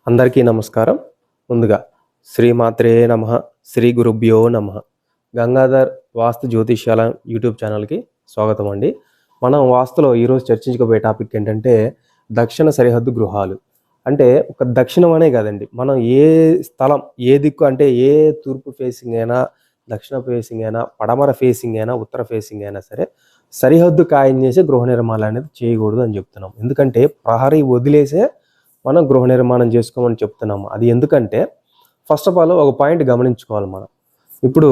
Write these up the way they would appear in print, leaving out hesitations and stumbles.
అందరికీ నమస్కారం. ముందుగా శ్రీమాత్రే నమః, శ్రీ గురుభ్యో నమః. గంగాధర్ వాస్తు జ్యోతిష్యాలయం యూట్యూబ్ ఛానల్కి స్వాగతం అండి. మనం వాస్తులో ఈరోజు చర్చించుకోబోయే టాపిక్ ఏంటంటే దక్షిణ సరిహద్దు గృహాలు. అంటే ఒక దక్షిణం అనే కాదండి, మనం ఏ స్థలం ఏ దిక్కు అంటే ఏ తూర్పు ఫేసింగ్ అయినా, దక్షిణ ఫేసింగ్ అయినా, పడమర ఫేసింగ్ అయినా, ఉత్తర ఫేసింగ్ అయినా సరే సరిహద్దు ఖాయం చేసి గృహ నిర్మాణాలు అనేది చేయకూడదు అని చెప్తున్నాం. ఎందుకంటే ప్రహరీ వదిలేసే మనం గృహ నిర్మాణం చేసుకోమని చెప్తున్నాము. అది ఎందుకంటే ఫస్ట్ ఆఫ్ ఆల్ ఒక పాయింట్ గమనించుకోవాలి మనం. ఇప్పుడు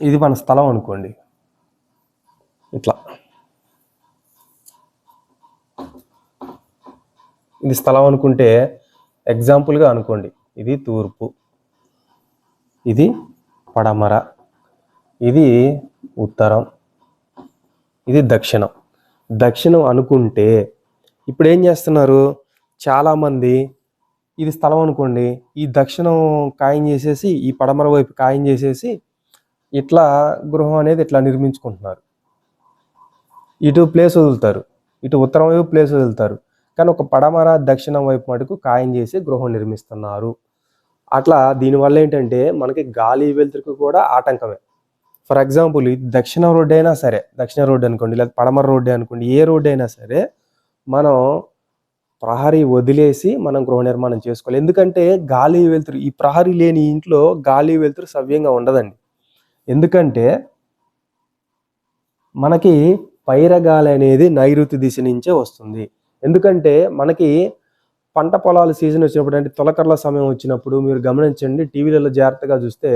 ఇది మన స్థలం అనుకోండి, ఇట్లా ఇది స్థలం అనుకుంటే ఎగ్జాంపుల్గా అనుకోండి, ఇది తూర్పు, ఇది పడమర, ఇది ఉత్తరం, ఇది దక్షిణం. దక్షిణం అనుకుంటే ఇప్పుడు ఏం చేస్తున్నారు చాలామంది, ఇది స్థలం అనుకోండి, ఈ దక్షిణం ఖాయం చేసేసి ఈ పడమర వైపు ఖాయం చేసేసి ఇట్లా గృహం అనేది ఇట్లా నిర్మించుకుంటున్నారు. ఇటు ప్లేస్ వదులుతారు, ఇటు ఉత్తరం వైపు ప్లేస్ వదులుతారు, కానీ ఒక పడమర దక్షిణం వైపు మటుకు ఖాయం చేసి గృహం నిర్మిస్తున్నారు. అట్లా దీనివల్ల ఏంటంటే మనకి గాలి వెలుతురుకు కూడా ఆటంకమే. ఫర్ ఎగ్జాంపుల్ ఇది దక్షిణ రోడ్డు అయినా సరే, దక్షిణ రోడ్డు అనుకోండి, లేదా పడమర రోడ్డు అనుకోండి, ఏ రోడ్డు అయినా సరే మనం ప్రహరీ వదిలేసి మనం గృహ నిర్మాణం చేసుకోవాలి. ఎందుకంటే గాలి వెలుతురు, ఈ ప్రహరీ లేని ఇంట్లో గాలి వెలుతురు సవ్యంగా ఉండదండి. ఎందుకంటే మనకి పైరగాలి అనేది నైరుతి దిశ నుంచే వస్తుంది. ఎందుకంటే మనకి పంట పొలాల సీజన్ వచ్చినప్పుడు, అంటే తొలకర్ల సమయం వచ్చినప్పుడు మీరు గమనించండి, టీవీలలో జాగ్రత్తగా చూస్తే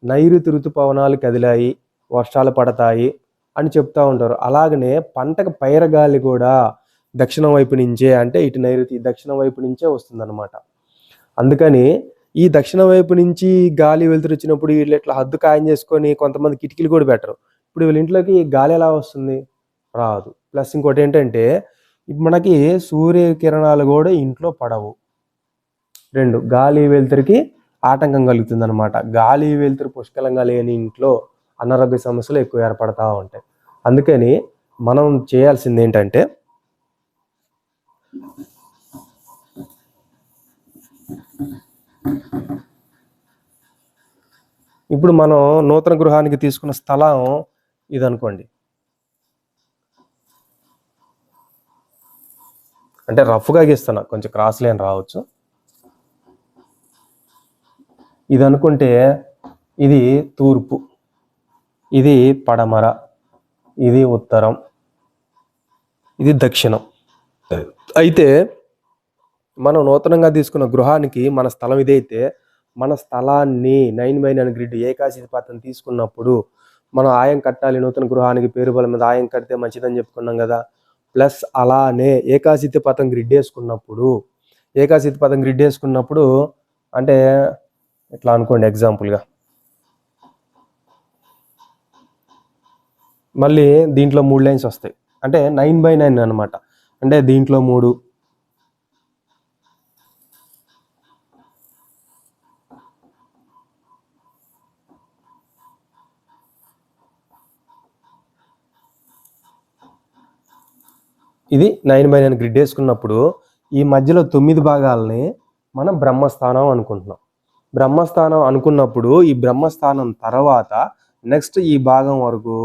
నైరుతి ఋతుపవనాలు కదిలాయి, వర్షాలు పడతాయి అని చెప్తూ ఉంటారు. అలాగనే పంటకు పైరగాలి కూడా దక్షిణం వైపు నుంచే, అంటే ఇటు నైరుతి దక్షిణం వైపు నుంచే వస్తుందన్నమాట. అందుకని ఈ దక్షిణ వైపు నుంచి గాలి వెలుతురు వచ్చినప్పుడు వీళ్ళు ఇట్లా హద్దు ఖాయం చేసుకొని కొంతమంది కిటికీలు కూడా పెట్టరు. ఇప్పుడు వీళ్ళ ఇంట్లోకి గాలి ఎలా వస్తుంది? రాదు. ప్లస్ ఇంకోటి ఏంటంటే మనకి సూర్యకిరణాలు కూడా ఇంట్లో పడవు. రెండు, గాలి వెలుతురికి ఆటంకం కలుగుతుంది అనమాట. గాలి వెలుతురు పుష్కలంగా లేని ఇంట్లో అనారోగ్య సమస్యలు ఎక్కువ ఏర్పడతా ఉంటాయి. అందుకని మనం చేయాల్సింది ఏంటంటే ఇప్పుడు మనం నూతన గృహానికి తీసుకున్న స్థలం ఇది అనుకోండి, అంటే రఫ్గా గీస్తున్నా, కొంచెం క్రాస్ లైన్ రావచ్చు. ఇది అనుకుంటే ఇది తూర్పు, ఇది పడమర, ఇది ఉత్తరం, ఇది దక్షిణం. అయితే మనం నూతనంగా తీసుకున్న గృహానికి మన స్థలం ఇదైతే మన స్థలాన్ని 9/9 గ్రిడ్ ఏకాశిపథం తీసుకున్నప్పుడు మనం ఆయం కట్టాలి. నూతన గృహానికి పేరు బలం మీద ఆయం కడితే మంచిదని చెప్పుకున్నాం కదా. ప్లస్ అలానే ఏకాశిపథం గ్రిడ్ వేసుకున్నప్పుడు అంటే ఇట్లా అనుకోండి, ఎగ్జాంపుల్గా మళ్ళీ దీంట్లో 3 లైన్స్ వస్తాయి, అంటే 9/9 అనమాట. అంటే దీంట్లో 3, ఇది 9/9 గ్రిడ్ వేసుకున్నప్పుడు ఈ మధ్యలో 9 భాగాలని మనం బ్రహ్మస్థానం అనుకుంటున్నాం. బ్రహ్మస్థానం అనుకున్నప్పుడు ఈ బ్రహ్మస్థానం తర్వాత నెక్స్ట్ ఈ భాగం వరకు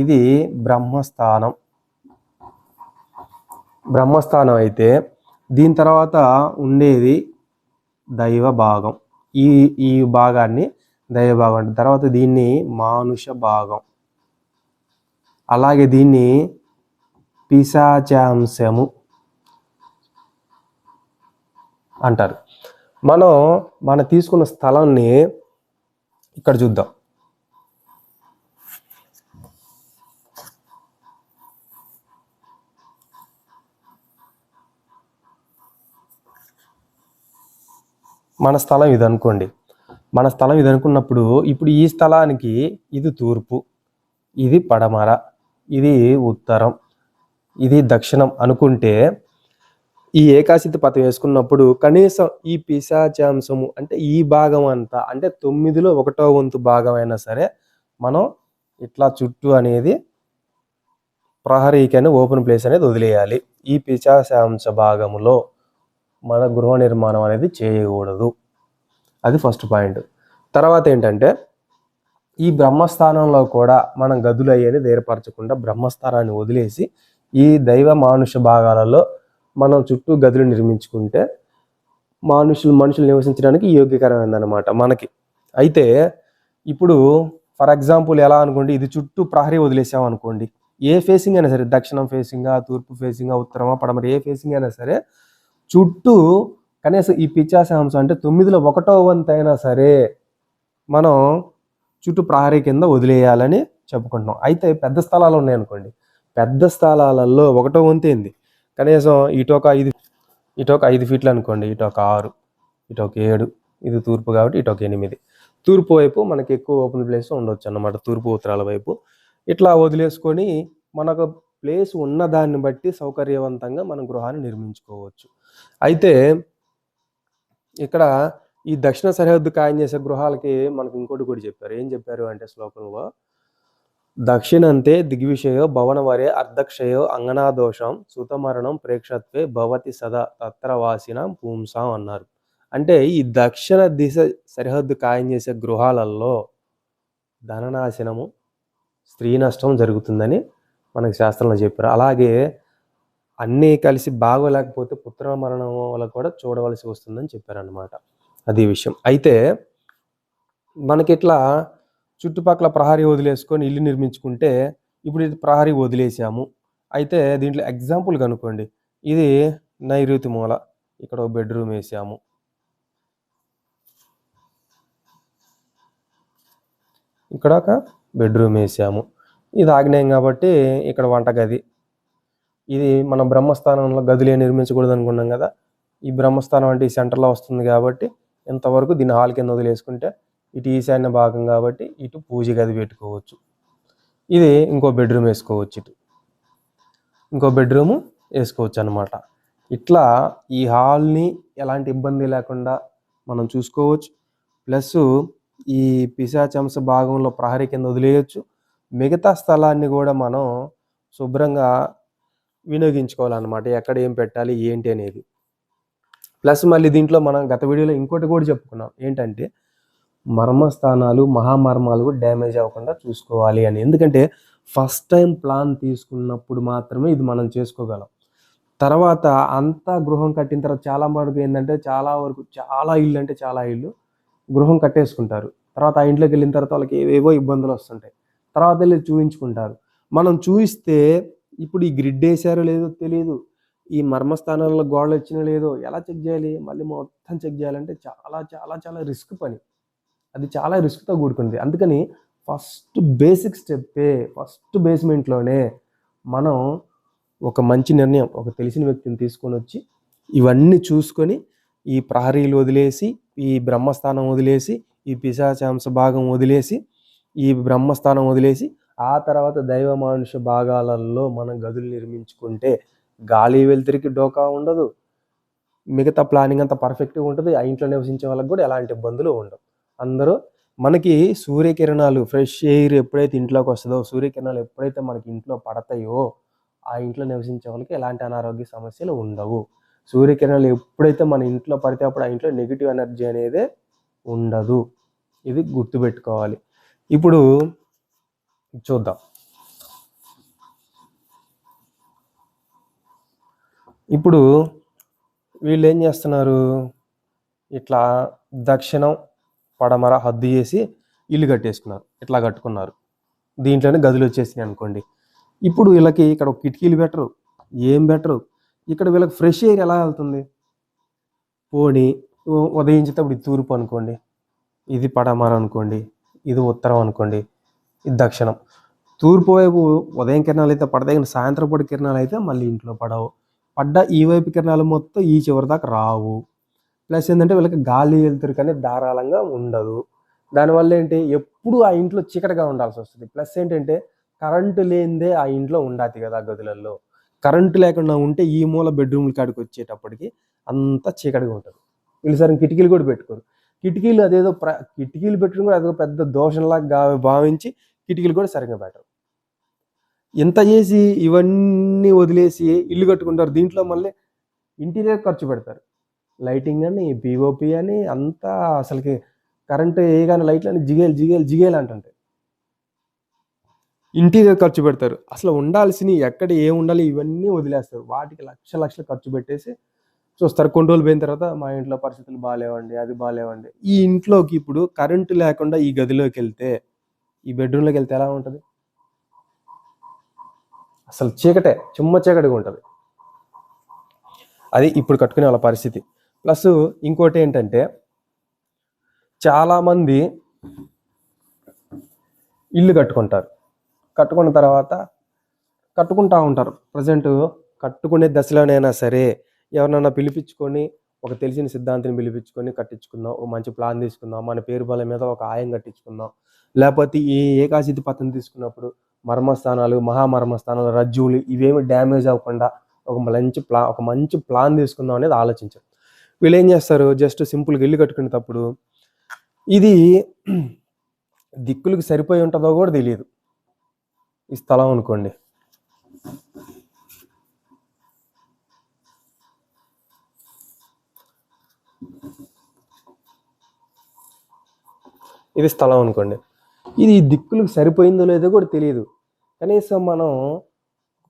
ఇది బ్రహ్మస్థానం. బ్రహ్మస్థానం అయితే దీని తర్వాత ఉండేది దైవ భాగం. ఈ భాగాన్ని దైవ భాగం అంటే తర్వాత దీన్ని మానుష భాగం, అలాగే దీన్ని పిశాచాంశము అంటారు. మనం తీసుకున్న స్థలాన్ని ఇక్కడ చూద్దాం. మన స్థలం ఇది అనుకోండి. మన స్థలం ఇది అనుకున్నప్పుడు ఇప్పుడు ఈ స్థలానికి ఇది తూర్పు, ఇది పడమర, ఇది ఉత్తరం, ఇది దక్షిణం అనుకుంటే ఈ ఏకాశిత పథం వేసుకున్నప్పుడు కనీసం ఈ పిశాచాంశము అంటే ఈ భాగం అంతా, అంటే 9లో 1వ వంతు భాగం అయినా సరే మనం ఇట్లా చుట్టూ అనేది ప్రహరీకి ఓపెన్ ప్లేస్ అనేది వదిలేయాలి. ఈ పిశాచాంశ భాగంలో మన గృహ నిర్మాణం అనేది చేయకూడదు. అది ఫస్ట్ పాయింట్. తర్వాత ఏంటంటే ఈ బ్రహ్మస్థానంలో కూడా మనం గదులు అయ్యేది ఏర్పరచకుండా బ్రహ్మస్థానాన్ని వదిలేసి ఈ దైవ మానుష భాగాలలో మనం చుట్టూ గదులు నిర్మించుకుంటే మనుషులు నివసించడానికి యోగ్యకరమైందనమాట మనకి. అయితే ఇప్పుడు ఫర్ ఎగ్జాంపుల్ ఎలా అనుకోండి, ఇది చుట్టూ ప్రహరీ వదిలేసాం అనుకోండి, ఏ ఫేసింగ్ అయినా సరే, దక్షిణం ఫేసింగా, తూర్పు ఫేసింగా, ఉత్తరమా, పడమర, ఏ ఫేసింగ్ అయినా సరే చుట్టూ కనీసం ఈ పిచ్చాశాంశం అంటే 9లో 1వ వంతు అయినా సరే మనం చుట్టూ ప్రహరీ కింద వదిలేయాలని చెప్పుకుంటున్నాం. అయితే పెద్ద స్థలాలు ఉన్నాయనుకోండి, పెద్ద స్థలాలలో 1వ వంతు ఏంది, కనీసం ఇటొక 5 ఫీట్లు అనుకోండి, ఇటొక 6, ఇటొక 7, ఇది తూర్పు కాబట్టి ఇటొక 8. తూర్పు వైపు మనకి ఎక్కువ ఓపెన్ ప్లేస్ ఉండొచ్చు అన్నమాట, తూర్పు ఉత్తరాల వైపు. ఇట్లా వదిలేసుకొని మనకు ప్లేస్ ఉన్న దాన్ని బట్టి సౌకర్యవంతంగా మనం గృహాన్ని నిర్మించుకోవచ్చు. అయితే ఇక్కడ ఈ దక్షిణ సరిహద్దు ఖాయం చేసే గృహాలకి మనకు ఇంకోటి కూడా చెప్పారు. ఏం చెప్పారు అంటే శ్లోకంలో, దక్షిణంతే దిగ్విషయో భవనవరే అర్ధక్షయో అంగనాదోషం సుతమరణం ప్రేక్షత్వే భవతి సదా తత్ర వాసినాం పుంసాం అన్నారు. అంటే ఈ దక్షిణ దిశ సరిహద్దు ఖాయం చేసే గృహాలలో ధననాశనము, స్త్రీ నష్టం జరుగుతుందని మనకి శాస్త్రంలో చెప్పారు. అలాగే అన్నీ కలిసి బాగోలేకపోతే పుత్ర మరణం వల్ల కూడా చూడవలసి వస్తుందని చెప్పారనమాట. అది విషయం. అయితే మనకి ఇట్లా చుట్టుపక్కల ప్రహరీ వదిలేసుకొని ఇల్లు నిర్మించుకుంటే, ఇప్పుడు ఇది ప్రహరీ వదిలేసాము. అయితే దీంట్లో ఎగ్జాంపుల్ కనుక్కోండి, ఇది నైరుతి మూల, ఇక్కడ ఒక బెడ్రూమ్ వేసాము, ఇక్కడ ఒక బెడ్రూమ్ వేసాము, ఇది ఆగ్నేయం కాబట్టి ఇక్కడ వంటగది. ఇది మనం బ్రహ్మస్థానంలో గదులే నిర్మించకూడదు అనుకున్నాం కదా, ఈ బ్రహ్మస్థానం అంటే ఈ సెంటర్లో వస్తుంది కాబట్టి ఇంతవరకు దీన్ని హాల్ కింద వదిలేసుకుంటే ఇటు ఈశాన్య భాగం కాబట్టి ఇటు పూజ గది పెట్టుకోవచ్చు. ఇది ఇంకో బెడ్రూమ్ వేసుకోవచ్చు, ఇటు ఇంకో బెడ్రూము వేసుకోవచ్చు అనమాట. ఇట్లా ఈ హాల్ని ఎలాంటి ఇబ్బంది లేకుండా మనం చూసుకోవచ్చు. ప్లస్ ఈ పిశాచాంశ భాగంలో ప్రహరీ కింద వదిలేయచ్చు. మిగతా స్థలాన్ని కూడా మనం శుభ్రంగా వినియోగించుకోవాలన్నమాట, ఎక్కడ ఏం పెట్టాలి ఏంటి అనేది. ప్లస్ మళ్ళీ దీంట్లో మనం గత వీడియోలో ఇంకోటి కూడా చెప్పుకున్నాం, ఏంటంటే మర్మస్థానాలు, మహామర్మాలు కూడా డ్యామేజ్ అవ్వకుండా చూసుకోవాలి అని. ఎందుకంటే ఫస్ట్ టైం ప్లాన్ తీసుకున్నప్పుడు మాత్రమే ఇది మనం చేసుకోగలం. తర్వాత అంతా గృహం కట్టిన తర్వాత చాలా వరకు ఏంటంటే చాలా ఇల్లు గృహం కట్టేసుకుంటారు. తర్వాత ఆ ఇంట్లోకి వెళ్ళిన తర్వాత వాళ్ళకి ఏవేవో ఇబ్బందులు వస్తుంటాయి. తర్వాత వెళ్ళి చూయించుకుంటారు. మనం చూయిస్తే ఇప్పుడు ఈ గ్రిడ్ వేసారో లేదో తెలియదు, ఈ మర్మస్థానాల్లో గోడలు వచ్చినా లేదో ఎలా చెక్ చేయాలి, మళ్ళీ మొత్తం చెక్ చేయాలంటే చాలా చాలా చాలా రిస్క్ పని. అది చాలా రిస్క్తో కూడుకుంది. అందుకని ఫస్ట్ బేసిక్ స్టెప్పే, ఫస్ట్ బేస్మెంట్లోనే మనం ఒక మంచి నిర్ణయం, ఒక తెలిసిన వ్యక్తిని తీసుకొని వచ్చి ఇవన్నీ చూసుకొని ఈ ప్రహరీలు వదిలేసి, ఈ బ్రహ్మస్థానం వదిలేసి, ఈ పిశాచాంశ భాగం వదిలేసి, ఈ బ్రహ్మస్థానం వదిలేసి, ఆ తర్వాత దైవ మానుష భాగాలలో మనం గదులు నిర్మించుకుంటే గాలి వెలుతురికి డోకా ఉండదు, మిగతా ప్లానింగ్ అంతా పర్ఫెక్ట్గా ఉంటుంది. ఆ ఇంట్లో నివసించే వాళ్ళకి కూడా ఎలాంటి ఇబ్బందులు ఉండవు. అందరూ మనకి సూర్యకిరణాలు, ఫ్రెష్ ఎయిర్ ఎప్పుడైతే ఇంట్లోకి వస్తుందో, సూర్యకిరణాలు ఎప్పుడైతే మనకి ఇంట్లో పడతాయో ఆ ఇంట్లో నివసించే వాళ్ళకి ఎలాంటి అనారోగ్య సమస్యలు ఉండవు. సూర్యకిరణాలు ఎప్పుడైతే మన ఇంట్లో పడితే అప్పుడు ఆ ఇంట్లో నెగిటివ్ ఎనర్జీ అనేది ఉండదు. ఇది గుర్తుపెట్టుకోవాలి. ఇప్పుడు చూద్దాం. ఇప్పుడు వీళ్ళు ఏం చేస్తున్నారు, ఇట్లా దక్షిణం పడమర హద్దు చేసి ఇల్లు కట్టేసుకున్నారు, ఇట్లా కట్టుకున్నారు. దీంట్లోనే గదులు వచ్చేసినాయి అనుకోండి. ఇప్పుడు వీళ్ళకి ఇక్కడ కిటికీలు బెటరు, ఏం బెటరు, ఇక్కడ వీళ్ళకి ఫ్రెష్ ఎయిర్ ఎలా వెళ్తుంది? పోనీ ఉదయించేటప్పుడు ఇది తూర్పు అనుకోండి, ఇది పడమర అనుకోండి, ఇది ఉత్తరం అనుకోండి, ఇది దక్షిణం. తూర్పు వైపు ఉదయం కిరణాలు అయితే పడతాయి, కానీ సాయంత్రం పూట కిరణాలు అయితే మళ్ళీ ఇంట్లో పడవు. పడ్డ ఈ వైపు కిరణాలు మొత్తం ఈ చివరి దాకా రావు. ప్లస్ ఏంటంటే వీళ్ళకి గాలి వెలుతురు కానీ ధారాళంగా ఉండదు. దానివల్ల ఏంటి, ఎప్పుడు ఆ ఇంట్లో చీకటిగా ఉండాల్సి వస్తుంది. ప్లస్ ఏంటంటే కరెంటు లేనిదే ఆ ఇంట్లో ఉండాలి కదా గదులలో. కరెంటు లేకుండా ఉంటే ఈ మూల బెడ్రూమ్ల కాడికి వచ్చేటప్పటికి అంతా చీకటిగా ఉంటుంది. వీళ్ళు సరే కిటికీలు కూడా పెట్టుకోరు. కిటికీలు కిటికీలు పెట్టుకుని కూడా అదొక పెద్ద దోషంలాగా భావించి కిటికీలు కూడా సరిగ్గా పెట్టరు. ఇంత చేసి ఇవన్నీ వదిలేసి ఇల్లు కట్టుకుంటారు. దీంట్లో మళ్ళీ ఇంటీరియర్ ఖర్చు పెడతారు. లైటింగ్ అని, పిఓపి అని అంతా అసలుకి కరెంటు కానీ లైట్లు అని జిగేలు అంటుంటాయి. ఇంటీరియర్ ఖర్చు పెడతారు. అసలు ఉండాల్సినవి ఎక్కడ ఏం ఉండాలి ఇవన్నీ వదిలేస్తారు. వాటికి లక్షలు ఖర్చు పెట్టేసి చూస్తారు. కొన్ని రోజులు పోయిన తర్వాత మా ఇంట్లో పరిస్థితులు బాగాలేవండి, అది బాగాలేవండి. ఈ ఇంట్లోకి ఇప్పుడు కరెంటు లేకుండా ఈ గదిలోకి వెళ్తే, ఈ బెడ్రూమ్లోకి వెళ్తే ఎలా ఉంటుంది? అసలు చీకటే, చిమ్మ చీకటిగా ఉంటుంది. అది ఇప్పుడు కట్టుకునే వాళ్ళ పరిస్థితి. ప్లస్ ఇంకోటి ఏంటంటే, చాలామంది ఇల్లు కట్టుకుంటారు. కట్టుకున్న తర్వాత కట్టుకుంటూ ఉంటారు. ప్రజెంట్ కట్టుకునే దశలోనైనా సరే ఎవరినైనా పిలిపించుకొని, ఒక తెలిసిన సిద్ధాంతిని పిలిపించుకొని కట్టించుకుందాం, ఒక మంచి ప్లాన్ తీసుకుందాం, మన పేరు బలం మీద ఒక ఆయం కట్టించుకుందాం. లేకపోతే ఈ ఏకాశితి పత్రం తీసుకున్నప్పుడు మర్మస్థానాలు, మహామర్మస్థానాలు, రజ్జువులు ఇవేమి డ్యామేజ్ అవ్వకుండా ఒక మంచి ప్లాన్ తీసుకుందాం అనేది ఆలోచించారు. వీళ్ళు ఏం చేస్తారు, జస్ట్ సింపుల్గా ఇల్లు కట్టుకునేటప్పుడు ఇది దిక్కులకు సరిపోయి ఉంటుందో కూడా తెలియదు. ఈ స్థలం అనుకోండి, ఇది స్థలం అనుకోండి, ఇది దిక్కులకు సరిపోయిందో లేదో కూడా తెలియదు. కనీసం మనం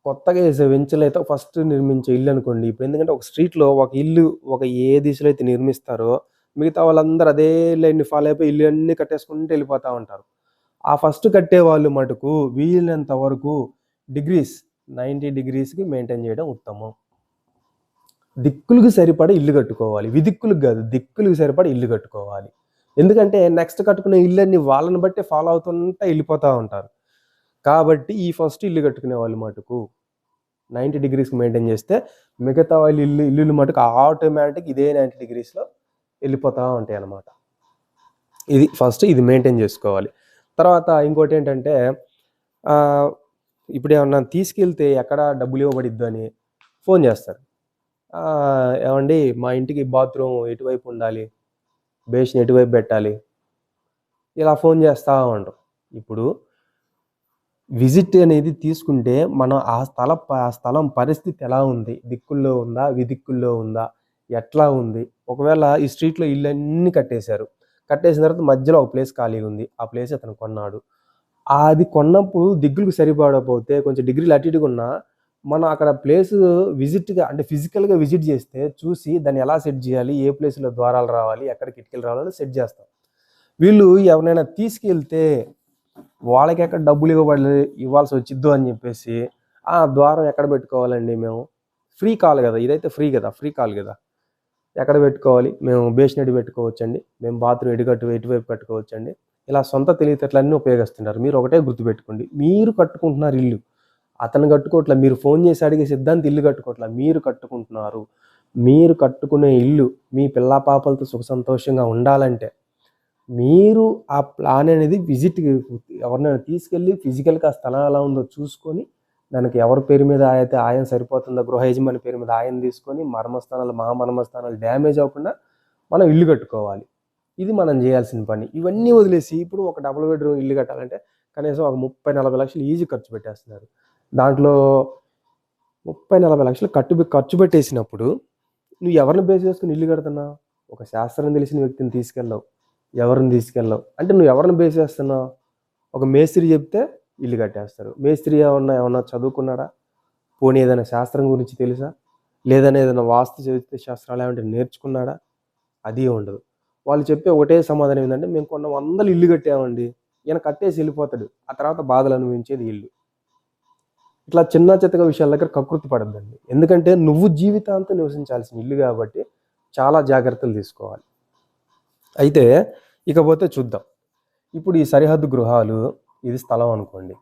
కొత్తగా వేసే వెంచర్లు అయితే ఫస్ట్ నిర్మించే ఇల్లు అనుకోండి, ఇప్పుడు ఎందుకంటే ఒక స్ట్రీట్లో ఒక ఇల్లు ఒక ఏ దిశలో అయితే నిర్మిస్తారో మిగతా వాళ్ళందరూ అదే లైన్ని ఫాలో అయిపోయి ఇల్లు అన్నీ కట్టేసుకుంటూ వెళ్ళిపోతూ ఉంటారు. ఆ ఫస్ట్ కట్టే వాళ్ళు మటుకు వీలైనంత వరకు 90 డిగ్రీస్కి మెయింటైన్ చేయడం ఉత్తమం. దిక్కులకు సరిపడా ఇల్లు కట్టుకోవాలి, విదిక్కులకు కాదు, దిక్కులకు సరిపడా ఇల్లు కట్టుకోవాలి. ఎందుకంటే నెక్స్ట్ కట్టుకునే ఇల్లన్నీ వాళ్ళని బట్టి ఫాలో అవుతుంటా వెళ్ళిపోతూ ఉంటారు. కాబట్టి ఈ ఫస్ట్ ఇల్లు కట్టుకునే వాళ్ళు మటుకు 90 డిగ్రీస్కి మెయింటైన్ చేస్తే మిగతా వాళ్ళు ఇల్లు మటుకు ఆటోమేటిక్ ఇదే 90 డిగ్రీస్లో వెళ్ళిపోతూ ఉంటాయి అన్నమాట. ఇది ఫస్ట్ ఇది మెయింటైన్ చేసుకోవాలి. తర్వాత ఇంకోటి ఏంటంటే, ఇప్పుడు ఏమన్నా తీసుకెళ్తే ఎక్కడ డబ్బులు ఇవ్వబడిద్దు అని ఫోన్ చేస్తారు. ఏమండి మా ఇంటికి బాత్రూమ్ ఎటువైపు ఉండాలి, బేసిన్ ఎటువైపు పెట్టాలి, ఇలా ఫోన్ చేస్తూ ఉంటాం. ఇప్పుడు విజిట్ అనేది తీసుకుంటే మనం ఆ స్థలం పరిస్థితి ఎలా ఉంది, దిక్కుల్లో ఉందా, విదిక్కుల్లో ఉందా, ఎట్లా ఉంది. ఒకవేళ ఈ స్ట్రీట్లో ఇల్లన్నీ కట్టేసిన తర్వాత మధ్యలో ఒక ప్లేస్ ఖాళీగా ఉంది, ఆ ప్లేస్ అతను కొన్నాడు. అది కొన్నప్పుడు దిక్కులకు సరిపడకపోతే కొంచెం డిగ్రీలు అటు ఇటుగా ఉన్నా మనం అక్కడ ప్లేస్ విజిట్గా అంటే ఫిజికల్గా విజిట్ చేస్తే చూసి దాన్ని ఎలా సెట్ చేయాలి, ఏ ప్లేస్లో ద్వారాలు రావాలి, ఎక్కడ కిటికీలు రావాలని సెట్ చేస్తాం. వీళ్ళు ఎవరైనా తీసుకెళ్తే వాళ్ళకి ఎక్కడ డబ్బులు ఇవ్వాల్సి వచ్చిద్దు అని చెప్పేసి ఆ ద్వారం ఎక్కడ పెట్టుకోవాలండి, మేము ఫ్రీ కాల్ కదా, ఇదైతే ఫ్రీ కాల్ కదా, ఎక్కడ పెట్టుకోవాలి, మేము బేసిన్ ఎటు పెట్టుకోవచ్చండి, మేము బాత్రూమ్ ఎటువైపు కట్టుకోవచ్చండి, ఇలా సొంత తెలివితేటలన్నీ ఉపయోగిస్తున్నారు. మీరు ఒకటే గుర్తుపెట్టుకోండి, మీరు కట్టుకుంటున్నారు ఇల్లు, అతను కట్టుకోవట్లా. మీరు ఫోన్ చేసి అడిగే సిద్ధాంతి ఇల్లు కట్టుకోవట్లా, మీరు కట్టుకుంటున్నారు. మీరు కట్టుకునే ఇల్లు మీ పిల్ల పాపలతో సుఖ సంతోషంగా ఉండాలంటే మీరు ఆ ప్లాన్ అనేది ఎవరినైనా తీసుకెళ్ళి ఫిజికల్గా ఆ స్థలం ఎలా ఉందో చూసుకొని దానికి ఎవరి పేరు మీద అయితే ఆయన సరిపోతుందో గృహ యజమాని పేరు మీద ఆయన తీసుకొని మర్మస్థానాలు మహామర్మస్థానాలు డ్యామేజ్ అవ్వకుండా మనం ఇల్లు కట్టుకోవాలి. ఇది మనం చేయాల్సిన పని. ఇవన్నీ వదిలేసి ఇప్పుడు ఒక డబుల్ బెడ్రూమ్ ఇల్లు కట్టాలంటే కనీసం ఒక 30-40 లక్షలు ఈజీ ఖర్చు పెట్టేస్తున్నారు. దాంట్లో 30-40 లక్షలు ఖర్చు పెట్టేసినప్పుడు నువ్వు ఎవరిని బేస్ చేసుకుని ఇల్లు కడుతున్నావు? ఒక శాస్త్రం తెలిసిన వ్యక్తిని తీసుకెళ్ళావు, ఎవరిని తీసుకెళ్ళావు అంటే నువ్వు ఎవరిని బేస్ చేస్తున్నావు? ఒక మేస్త్రి చెప్తే ఇల్లు కట్టేస్తారు. మేస్త్రి ఏమన్నా చదువుకున్నాడా? పోనీ ఏదైనా శాస్త్రం గురించి తెలుసా? లేదని ఏదైనా వాస్తు చదివితే శాస్త్రాలు ఏమంటే నేర్చుకున్నాడా? అది ఉండదు. వాళ్ళు చెప్పే ఒకటే సమాధానం ఏంటంటే మేము కొన్ని 100 ఇల్లు కట్టామండి, ఈయన కట్టేసి వెళ్ళిపోతాడు, ఆ తర్వాత బాధలు అనుభవించేది ఇల్లు. ఇట్లా చిన్న చిత్తగా విషయాల దగ్గర కకృతి పడద్దండి. ఎందుకంటే నువ్వు జీవితాంతం నివసించాల్సిన ఇల్లు కాబట్టి చాలా జాగ్రత్తలు తీసుకోవాలి. అయితే ఇకపోతే చూద్దాం. ఇప్పుడు ఈ సరిహద్దు గృహాలు, ఇది స్థలం అనుకోండి,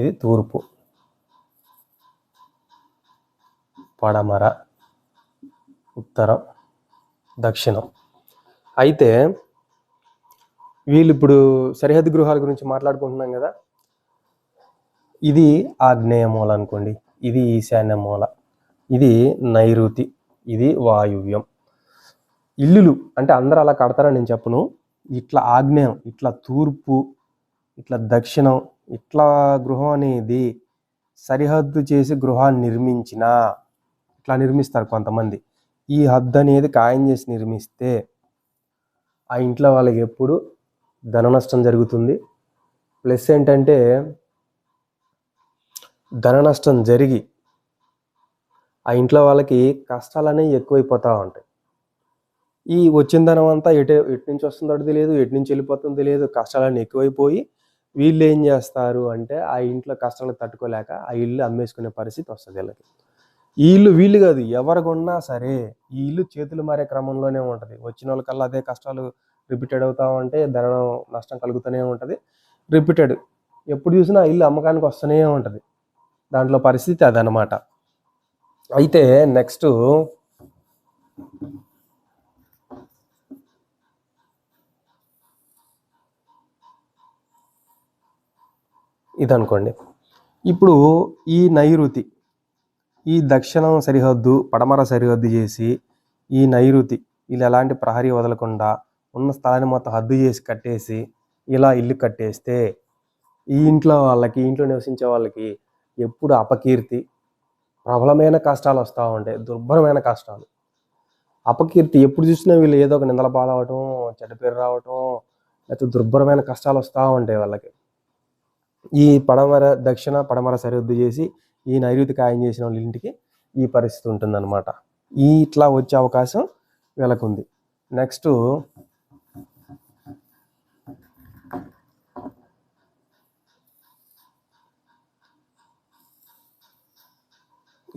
ఇది తూర్పు, పడమర, ఉత్తరం, దక్షిణం. అయితే వీళ్ళు ఇప్పుడు సరిహద్దు గృహాల గురించి మాట్లాడుకుంటున్నాం కదా, ఇది ఆగ్నేయ మూల అనుకోండి, ఇది ఈశాన్య మూల, ఇది నైరుతి, ఇది వాయువ్యం. ఇల్లులు అంటే అందరూ అలా కడతారని నేను చెప్పను. ఇట్లా ఆగ్నేయం, ఇట్లా తూర్పు, ఇట్లా దక్షిణం, ఇట్లా గృహం అనేది సరిహద్దు చేసి గృహాన్ని నిర్మించిన, ఇట్లా నిర్మిస్తారు కొంతమంది. ఈ హద్దు అనేది ఖాయం చేసి నిర్మిస్తే ఆ ఇంట్లో వాళ్ళకి ఎప్పుడు ధన నష్టం జరుగుతుంది. ప్లస్ ఏంటంటే ధన నష్టం జరిగి ఆ ఇంట్లో వాళ్ళకి కష్టాలు అనేవి ఎక్కువైపోతూ ఉంటాయి. ఈ వచ్చిన ధనం అంతా ఎటు నుంచి వస్తుందో తెలియదు, ఎటు నుంచి వెళ్ళిపోతుందో తెలియదు, కష్టాలన్నీ ఎక్కువైపోయి వీళ్ళు ఏం చేస్తారు అంటే ఆ ఇంట్లో కష్టాలు తట్టుకోలేక ఆ ఇల్లు అమ్మేసుకునే పరిస్థితి వస్తుంది వీళ్ళకి. ఈ ఇల్లు వీళ్ళు కాదు, ఎవరు కొన్నా సరే ఈ ఇల్లు చేతులు మారే క్రమంలోనే ఉంటుంది. వచ్చిన వాళ్ళకల్లా అదే కష్టాలు రిపీటెడ్ అవుతూ ఉంటే ధన నష్టం కలుగుతూనే ఉంటుంది. రిపీటెడ్ ఎప్పుడు చూసినా ఇల్లు అమ్మకానికి వస్తూనే ఉంటుంది. దాంట్లో పరిస్థితి అదనమాట. అయితే నెక్స్ట్ ఇదనుకోండి. ఇప్పుడు ఈ నైరుతి, ఈ దక్షిణం సరిహద్దు పడమర సరిహద్దు చేసి ఈ నైరుతి వీళ్ళు ఎలాంటి ప్రహరీ వదలకుండా ఉన్న స్థలాన్ని మొత్తం హద్దు చేసి కట్టేసి ఇలా ఇల్లు కట్టేస్తే ఈ ఇంట్లో వాళ్ళకి, ఇంట్లో నివసించే వాళ్ళకి ఎప్పుడు అపకీర్తి, ప్రబలమైన కష్టాలు వస్తూ ఉంటాయి, దుర్భరమైన కష్టాలు. అపకీర్తి ఎప్పుడు చూసినా వీళ్ళు ఏదో ఒక నిందల పాలవటం, చెడ్డ పేరు రావటం, లేకపోతే దుర్భరమైన కష్టాలు వస్తూ ఉంటాయి వాళ్ళకి. ఈ దక్షిణ పడమర సరిహద్దు చేసి ఈ నైరుతి ఖాయం చేసిన వాళ్ళ ఇంటికి ఈ పరిస్థితి ఉంటుందన్నమాట. ఇట్లా వచ్చే అవకాశం వీళ్ళకు ఉంది. నెక్స్ట్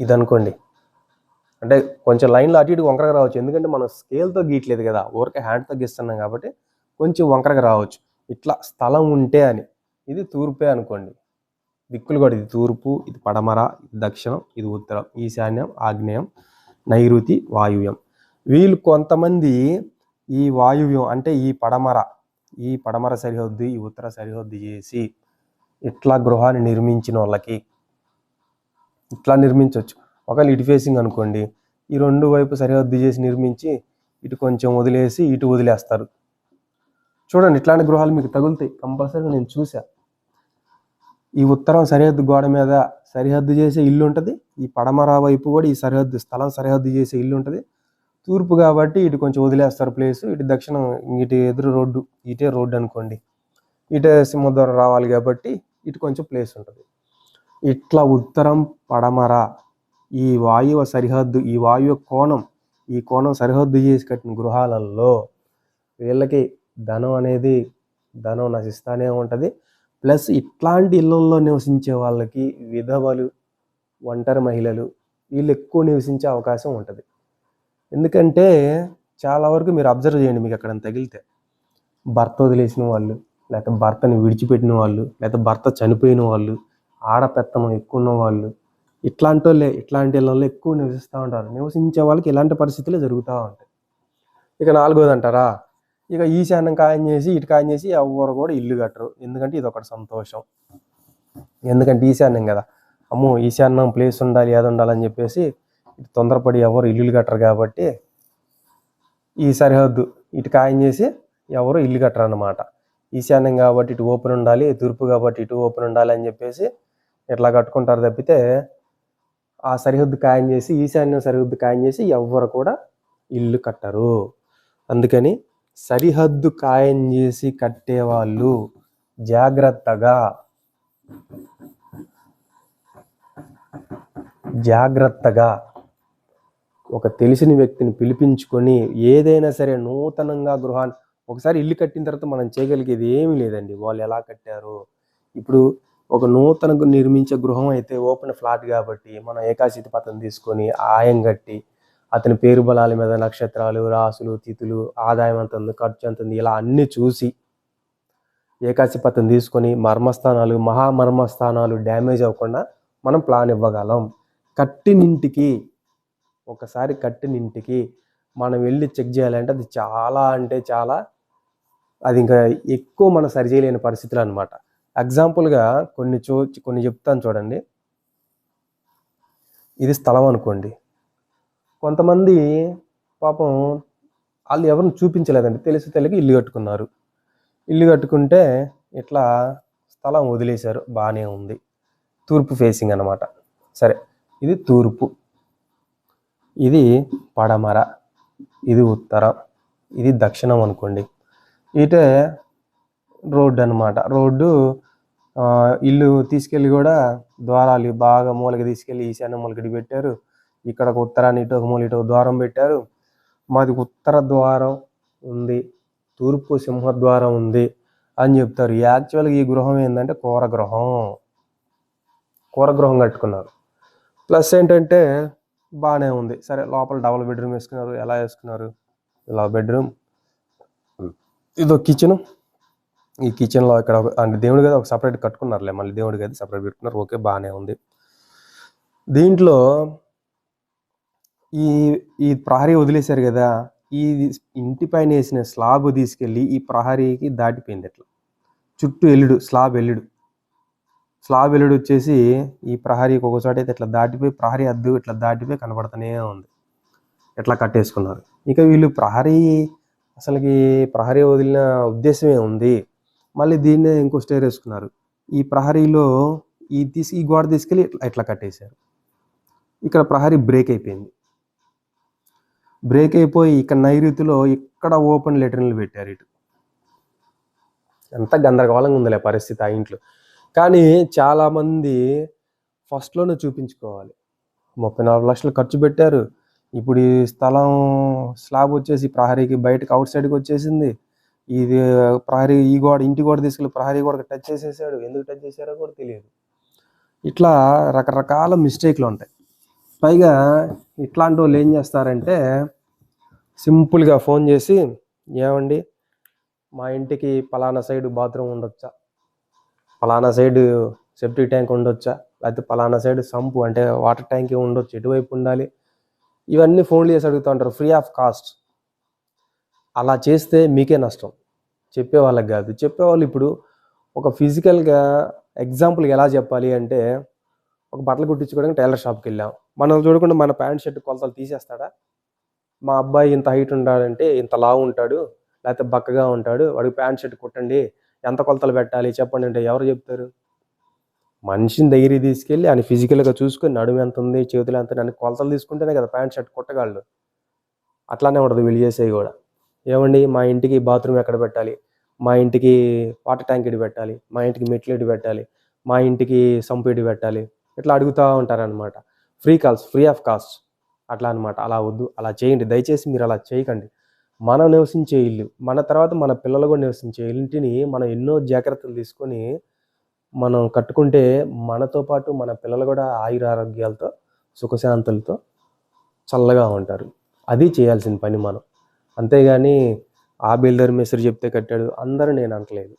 ఇదనుకోండి. అంటే కొంచెం లైన్లో అటు ఇటు వంకరగా రావచ్చు, ఎందుకంటే మనం స్కేల్తో గీయట్లేదు కదా, ఊరికే హ్యాండ్తో గీస్తున్నాం కాబట్టి కొంచెం వంకరగా రావచ్చు. ఇట్లా స్థలం ఉంటే అని. ఇది తూర్పే అనుకోండి, దిక్కులు కూడా ఇది తూర్పు, ఇది పడమర, ఇది దక్షిణం, ఇది ఉత్తరం, ఈశాన్యం, ఆగ్నేయం, నైరుతి, వాయువ్యం. వీళ్ళు కొంతమంది ఈ వాయువ్యం అంటే ఈ పడమర సరిహద్దు, ఈ ఉత్తర సరిహద్దు చేసి ఇట్లా గృహాన్ని నిర్మించిన వాళ్ళకి ఇట్లా నిర్మించవచ్చు. ఒకవేళ ఇటు ఫేసింగ్ అనుకోండి, ఈ రెండు వైపు సరిహద్దు చేసి నిర్మించి ఇటు కొంచెం వదిలేసి ఇటు వదిలేస్తారు. చూడండి, ఇట్లాంటి గృహాలు మీకు తగులుతాయి కంపల్సరీగా, నేను చూసా. ఈ ఉత్తరం సరిహద్దు గోడ మీద సరిహద్దు చేసే ఇల్లు ఉంటుంది, ఈ పడమర వైపు కూడా ఈ స్థలం సరిహద్దు చేసే ఇల్లు ఉంటుంది. తూర్పు కాబట్టి ఇటు కొంచెం వదిలేస్తారు ప్లేసు, ఇటు దక్షిణం, ఇటు ఎదురు రోడ్డు, ఇటే రోడ్డు అనుకోండి, ఇటే సింహద్వారం రావాలి కాబట్టి ఇటు కొంచెం ప్లేస్ ఉంటుంది. ఇట్లా ఉత్తరం పడమర ఈ వాయువ సరిహద్దు, ఈ వాయువ కోణం, ఈ కోణం సరిహద్దు చేసి కట్టిన గృహాలలో వీళ్ళకి ధనం నశిస్తూనే ఉంటుంది. ప్లస్ ఇట్లాంటి ఇళ్ళల్లో నివసించే వాళ్ళకి విధవలు, ఒంటరి మహిళలు వీళ్ళు ఎక్కువ నివసించే అవకాశం ఉంటుంది. ఎందుకంటే చాలా వరకు మీరు అబ్జర్వ్ చేయండి, మీకు అక్కడ తగిలితే భర్త వదిలేసిన వాళ్ళు, లేకపోతే భర్తని విడిచిపెట్టిన వాళ్ళు, లేకపోతే భర్త చనిపోయిన వాళ్ళు, ఆడపెత్తనం ఎక్కువ ఉన్న వాళ్ళు, ఇట్లాంటి ఇళ్ళల్లో ఎక్కువ నివసిస్తూ ఉంటారు. నివసించే వాళ్ళకి ఇలాంటి పరిస్థితులు జరుగుతూ ఉంటాయి. ఇక 4వది అంటారా, ఇక ఈశాన్యం ఖాయం చేసి ఇటు ఖాయం చేసి ఎవరు కూడా ఇల్లు కట్టరు. ఎందుకంటే ఇది ఒకటి సంతోషం, ఎందుకంటే ఈశాన్యం కదా, అమ్మో ఈశాన్యం ప్లేస్ ఉండాలి, ఏది ఉండాలని చెప్పేసి తొందరపడి ఎవరు ఇల్లులు కట్టరు. కాబట్టి ఈ సరిహద్దు ఇటు ఖాయం చేసి ఎవరు ఇల్లు కట్టరు అన్నమాట. ఈశాన్యం కాబట్టి ఇటు ఓపెన్ ఉండాలి, తూర్పు కాబట్టి ఇటు ఓపెన్ ఉండాలి అని చెప్పేసి ఇట్లా కట్టుకుంటారు తప్పితే ఆ సరిహద్దు ఖాయం చేసి, ఈశాన్యం సరిహద్దు ఖాయం చేసి ఎవ్వరు కూడా ఇల్లు కట్టరు. అందుకని సరిహద్దు ఖాయం చేసి కట్టేవాళ్ళు జాగ్రత్తగా ఒక తెలిసిన వ్యక్తిని పిలిపించుకొని ఏదైనా సరే నూతనంగా గృహాన్ని ఒకసారి ఇల్లు కట్టిన తర్వాత మనం చేయగలిగేది ఏమీ లేదండి. వాళ్ళు ఎలా కట్టారు, ఇప్పుడు ఒక నూతన నిర్మించే గృహం అయితే ఓపెన్ ఫ్లాట్ కాబట్టి మనం ఏకాశితి పత్రం తీసుకొని ఆయం కట్టి అతని పేరు బలాల మీద నక్షత్రాలు, రాసులు, తిథులు, ఆదాయం ఎంత ఉంది, ఖర్చు ఎంత ఉంది, ఇలా అన్నీ చూసి ఏకాశి పత్రం తీసుకొని మహామర్మస్థానాలు డ్యామేజ్ అవ్వకుండా మనం ప్లాన్ ఇవ్వగలం. ఒకసారి కట్టినింటికి మనం వెళ్ళి చెక్ చేయాలంటే అది చాలా అంటే చాలా, అది ఇంకా ఎక్కువ మనం సరిచేయలేని పరిస్థితులు అనమాట. ఎగ్జాంపుల్గా కొన్ని చెప్తాను చూడండి. ఇది స్థలం అనుకోండి, కొంతమంది పాపం వాళ్ళు ఎవరిని చూపించలేదండి, తెలిసి ఇల్లు కట్టుకున్నారు. ఇల్లు కట్టుకుంటే ఇట్లా స్థలం వదిలేశారు, బాగానే ఉంది. తూర్పు ఫేసింగ్ అన్నమాట. సరే, ఇది తూర్పు, ఇది పడమర, ఇది ఉత్తరం, ఇది దక్షిణం అనుకోండి. ఇటే రోడ్డు అన్నమాట. రోడ్డు ఇల్లు తీసుకెళ్ళి కూడా ద్వారాలు బాగా మూలకి తీసుకెళ్ళి ఈశాన్య మూలకి పెట్టారు. ఇక్కడ ఒక ఉత్తరాన్ని ఇటు ఒక మూల ఇటు ఒక ద్వారం పెట్టారు. మాది ఉత్తర ద్వారం ఉంది, తూర్పు సింహద్వారం ఉంది అని చెప్తారు. యాక్చువల్గా ఈ గృహం ఏంటంటే కూరగృహం కట్టుకున్నారు. ప్లస్ ఏంటంటే బాగానే ఉంది. సరే, లోపల డబుల్ బెడ్రూమ్ వేసుకున్నారు. ఎలా వేసుకున్నారు? ఇలా బెడ్రూమ్, ఇదో కిచెను. ఈ కిచెన్లో ఇక్కడ అంటే దేవుడి గది ఒక సపరేట్ కట్టుకున్నారులే, మళ్ళీ దేవుడి గది సపరేట్ పెట్టుకున్నారు. ఓకే, బాగానే ఉంది. దీంట్లో ఈ ప్రహరీ వదిలేశారు కదా, ఈ ఇంటి పైన వేసిన స్లాబ్ తీసుకెళ్ళి ఈ ప్రహరీకి దాటిపోయింది. ఇట్లా చుట్టూ స్లాబ్ ఎల్లుడు వచ్చేసి ఈ ప్రహరీకి ఒక చోట అయితే ఇట్లా దాటిపోయి ప్రహరీ అద్దు ఇట్లా దాటిపోయి కనబడుతూనే ఉంది. ఎట్లా కట్టేసుకున్నారు. ఇక వీళ్ళు అసలుకి ప్రహరీ వదిలిన ఉద్దేశమే ఉంది. మళ్ళీ దీన్నే ఇంకో స్టేర్ వేసుకున్నారు. ఈ ప్రహరీలో ఈ గోడ తీసుకెళ్ళి ఇట్లా కట్టేశారు. ఇక్కడ ప్రహరీ బ్రేక్ అయిపోయి ఇక్కడ నైరుతిలో ఇక్కడ ఓపెన్ లెటర్లు పెట్టారు. ఇటు ఎంత గందరగోళంగా ఉందిలే పరిస్థితి ఆ ఇంట్లో. కానీ చాలామంది ఫస్ట్లోనే చూపించుకోవాలి. 34 లక్షలు ఖర్చు పెట్టారు. ఇప్పుడు ఈ స్థలం స్లాబ్ వచ్చేసి ప్రహరీకి బయటకు అవుట్ సైడ్కి వచ్చేసింది. ఇది ప్రహరీ ఇంటి గోడ తీసుకెళ్ళి ప్రహరీ గోడకి టచ్ చేసేసాడు. ఎందుకు టచ్ చేశారో కూడా తెలియదు. ఇట్లా రకరకాల మిస్టేక్లు ఉంటాయి. పైగా ఇట్లాంటి వాళ్ళు ఏం చేస్తారంటే సింపుల్గా ఫోన్ చేసి, ఏమండి మా ఇంటికి పలానా సైడ్ బాత్రూమ్ ఉండొచ్చా, పలానా సైడ్ సెప్టిక్ ట్యాంక్ ఉండొచ్చా, లేకపోతే పలానా సైడ్ సంపు అంటే వాటర్ ట్యాంక్ ఉండొచ్చు, ఎటువైపు ఉండాలి, ఇవన్నీ ఫోన్లు చేసి అడుగుతూ ఉంటారు ఫ్రీ ఆఫ్ కాస్ట్. అలా చేస్తే మీకే నష్టం, చెప్పేవాళ్ళకి కాదు. చెప్పేవాళ్ళు ఇప్పుడు ఒక ఫిజికల్గా ఎగ్జాంపుల్గా ఎలా చెప్పాలి అంటే, ఒక బట్టలు కుట్టించుకోవడానికి టైలర్ షాప్కి వెళ్ళాం. మనం చూడకుండా మన ప్యాంట్ షర్ట్ కొలతలు తీసేస్తాడా? మా అబ్బాయి ఇంత హైట్ ఉంటాడంటే ఇంత లావు ఉంటాడు, లేకపోతే బక్కగా ఉంటాడు, వాడికి ప్యాంట్ షర్ట్ కుట్టండి, ఎంత కొలతలు పెట్టాలి చెప్పండి అంటే ఎవరు చెప్తారు? మనిషిని దగ్గరికి తీసుకెళ్ళి ఆయన ఫిజికల్గా చూసుకొని నడుము ఎంత ఉంది, చేతులు ఎంత ఉంది, కొలతలు తీసుకుంటేనే కదా ప్యాంట్ షర్ట్ కుట్టగలడు. అట్లానే ఉండదు వీళ్ళు చేసేవి కూడా. ఏమండి మా ఇంటికి బాత్రూమ్ ఎక్కడ పెట్టాలి, మా ఇంటికి వాటర్ ట్యాంక్ ఎటు పెట్టాలి, మా ఇంటికి మెట్లు ఎటు పెట్టాలి, మా ఇంటికి సంపు ఎటు పెట్టాలి, ఇట్లా అడుగుతూ ఉంటారనమాట. ఫ్రీ ఆఫ్ కాస్ట్ అట్లా అనమాట. అలా వద్దు, అలా చేయండి దయచేసి, మీరు అలా చేయకండి. మనం నివసించే ఇల్లు, మన తర్వాత మన పిల్లలు కూడా నివసించే ఇంటిని మనం ఎన్నో జాగ్రత్తలు తీసుకొని మనం కట్టుకుంటే మనతో పాటు మన పిల్లలు కూడా ఆయురారోగ్యాలతో సుఖశాంతులతో చల్లగా ఉంటారు. అది చేయాల్సిన పని మనం. అంతేగాని ఆ బిల్డర్ మేస్త్రి చెప్తే కట్టాడు అందరూ నేను అనట్లేదు.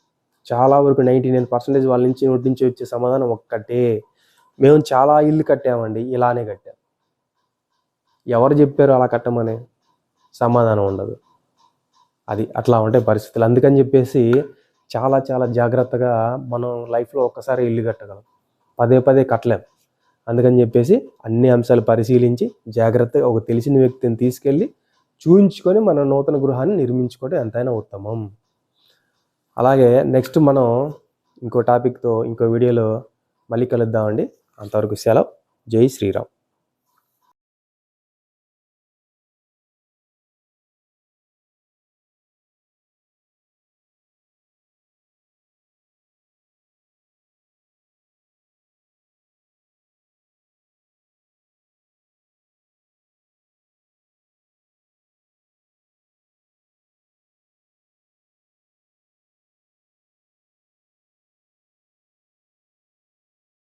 చాలా వరకు 99% వాళ్ళ నుంచి వచ్చే సమాధానం ఒక్కటే, మేము చాలా ఇల్లు కట్టామండి, ఇలానే కట్టాం. ఎవరు చెప్పారు అలా కట్టమని? సమాధానం ఉండదు. అది అట్లా ఉంటాయి పరిస్థితులు. అందుకని చెప్పేసి చాలా చాలా జాగ్రత్తగా మనం లైఫ్లో ఒక్కసారి ఇల్లు కట్టగలం, పదే కట్టలేం. అందుకని చెప్పేసి అన్ని అంశాలు పరిశీలించి జాగ్రత్తగా ఒక తెలిసిన వ్యక్తిని తీసుకెళ్ళి చూయించుకొని మన నూతన గృహాన్ని నిర్మించుకోవడం ఎంతైనా ఉత్తమం. అలాగే నెక్స్ట్ మనం ఇంకో టాపిక్తో ఇంకో వీడియోలో మళ్ళీ కలుద్దామండి. అంతవరకు సెలవు. జై శ్రీరామ్.